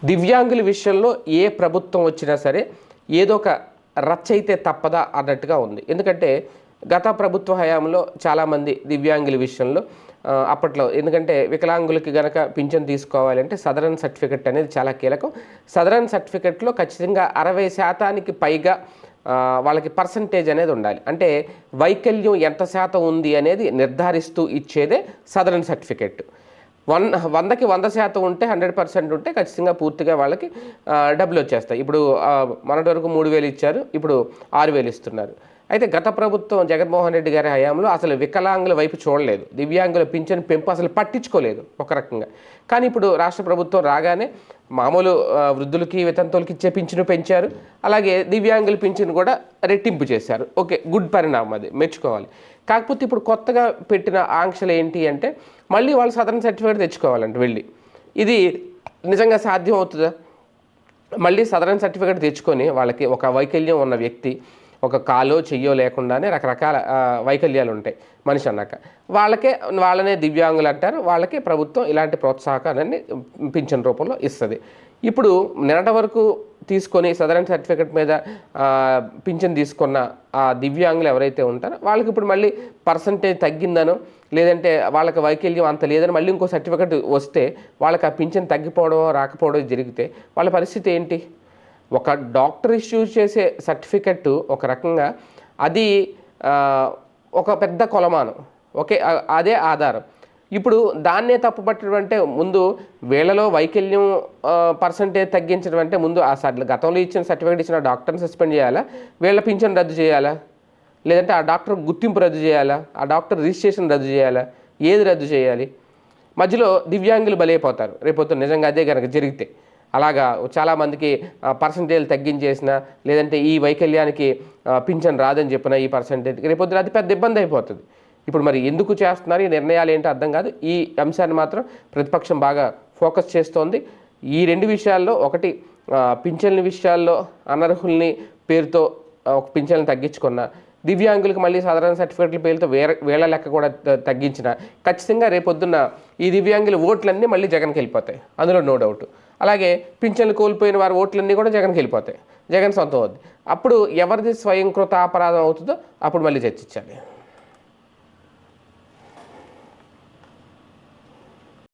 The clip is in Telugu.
దివ్యాంగుల విషయంలో ఏ ప్రభుత్వం వచ్చినా సరే ఏదో ఒక రచ్చ అయితే తప్పదా అన్నట్టుగా ఉంది. ఎందుకంటే గత ప్రభుత్వ హయాంలో చాలామంది దివ్యాంగుల విషయంలో అప్పట్లో ఎందుకంటే వికలాంగులకి గనక పింఛన్ తీసుకోవాలంటే సదరన్ సర్టిఫికెట్ అనేది చాలా కీలకం. సదరన్ సర్టిఫికెట్లో ఖచ్చితంగా 60% పైగా వాళ్ళకి పర్సంటేజ్ అనేది ఉండాలి. అంటే వైకల్యం ఎంత శాతం ఉంది అనేది నిర్ధారిస్తూ ఇచ్చేదే సదరన్ సర్టిఫికెట్. 100కి 100% ఉంటే 100% ఉంటే ఖచ్చితంగా పూర్తిగా వాళ్ళకి డబ్బులు వచ్చేస్తాయి. ఇప్పుడు మొన్నటి వరకు 3,000 ఇచ్చారు, ఇప్పుడు 6,000 ఇస్తున్నారు. అయితే గత ప్రభుత్వం జగన్మోహన్ రెడ్డి గారి హయాంలో అసలు వికలాంగుల వైపు చూడలేదు, దివ్యాంగుల పింఛన్ పెంపు అసలు పట్టించుకోలేదు ఒక రకంగా. కానీ ఇప్పుడు రాష్ట్ర ప్రభుత్వం రాగానే మామూలు వృద్ధులకి వితంతువులకి ఇచ్చే పింఛను పెంచారు, అలాగే దివ్యాంగుల పింఛను కూడా రెట్టింపు చేశారు. ఓకే, గుడ్ పరిణామం, అది మెచ్చుకోవాలి. కాకపోతే ఇప్పుడు కొత్తగా పెట్టిన ఆంక్షలు ఏంటి అంటే మళ్ళీ వాళ్ళు సదరన్ సర్టిఫికేట్ తెచ్చుకోవాలంట వెళ్ళి. ఇది నిజంగా సాధ్యం అవుతుందా? మళ్ళీ సదరన్ సర్టిఫికేట్ తెచ్చుకొని వాళ్ళకి ఒక వైకల్యం ఉన్న వ్యక్తి ఒక కాలో చెయ్యో లేకుండానే రకరకాల వైకల్యాలు ఉంటాయి మనిషి అన్నాక, వాళ్ళనే దివ్యాంగులు అంటారు. వాళ్ళకి ప్రభుత్వం ఇలాంటి ప్రోత్సాహకాన్ని పింఛన్ రూపంలో ఇస్తుంది. ఇప్పుడు నిన్నటి వరకు తీసుకొని సదరన్ సర్టిఫికెట్ మీద పింఛన్ తీసుకున్న ఆ దివ్యాంగులు ఎవరైతే ఉంటారో వాళ్ళకి ఇప్పుడు మళ్ళీ పర్సంటేజ్ తగ్గిందనో లేదంటే వాళ్ళకి వైకల్యం అంత లేదని మళ్ళీ ఇంకో సర్టిఫికెట్ వస్తే వాళ్ళకి ఆ పింఛన్ తగ్గిపోవడం రాకపోవడం జరిగితే వాళ్ళ పరిస్థితి ఏంటి? ఒక డాక్టర్ ఇష్యూ చేసే సర్టిఫికెట్ ఒక రకంగా అది ఒక పెద్ద కొలమానం, ఓకే, అదే ఆధారం. ఇప్పుడు దాన్నే తప్పుపట్టడం అంటే ముందు వీళ్ళలో వైకల్యం పర్సంటేజ్ తగ్గించడం అంటే ముందు ఆ గతంలో ఇచ్చిన సర్టిఫికేట్ ఇచ్చిన డాక్టర్ని సస్పెండ్ చేయాలా, వీళ్ళ పింఛన్ రద్దు చేయాలా, లేదంటే ఆ డాక్టర్ గుర్తింపు రద్దు చేయాలా, ఆ డాక్టర్ రిజిస్ట్రేషన్ రద్దు చేయాలా, ఏది రద్దు చేయాలి? మధ్యలో దివ్యాంగులు బలైపోతారు రేపొద్దు నిజంగా అదే కనుక జరిగితే. అలాగా చాలామందికి పర్సంటేజ్ తగ్గించేసిన లేదంటే ఈ వైకల్యానికి పింఛన్ రాదని చెప్పిన ఈ పర్సంటేజ్ రేపొద్దున అది పెద్ద ఇబ్బంది అయిపోతుంది. ఇప్పుడు మరి ఎందుకు చేస్తున్నారు, ఈ నిర్ణయాలు ఏంటో అర్థం కాదు. ఈ అంశాన్ని మాత్రం ప్రతిపక్షం బాగా ఫోకస్ చేస్తోంది. ఈ రెండు విషయాల్లో, ఒకటి పింఛన్ల విషయాల్లో అనర్హుల్ని పేరుతో ఒక పింఛన్లు తగ్గించుకున్న, దివ్యాంగులకు మళ్ళీ సాధారణ సర్టిఫికెట్ల పేరుతో వేళ లెక్క కూడా తగ్గించిన ఖచ్చితంగా రేపొద్దున్న ఈ దివ్యాంగుల ఓట్లన్నీ మళ్ళీ జగన్కి వెళ్ళిపోతాయి, అందులో నో డౌట్. అలాగే పింఛన్లు కోల్పోయిన వారి ఓట్లన్నీ కూడా జగన్కి వెళ్ళిపోతాయి, జగన్ సొంతం అవుద్ది. అప్పుడు ఎవరిది స్వయంకృత అపరాధం అవుతుందో అప్పుడు మళ్ళీ చర్చించాలి.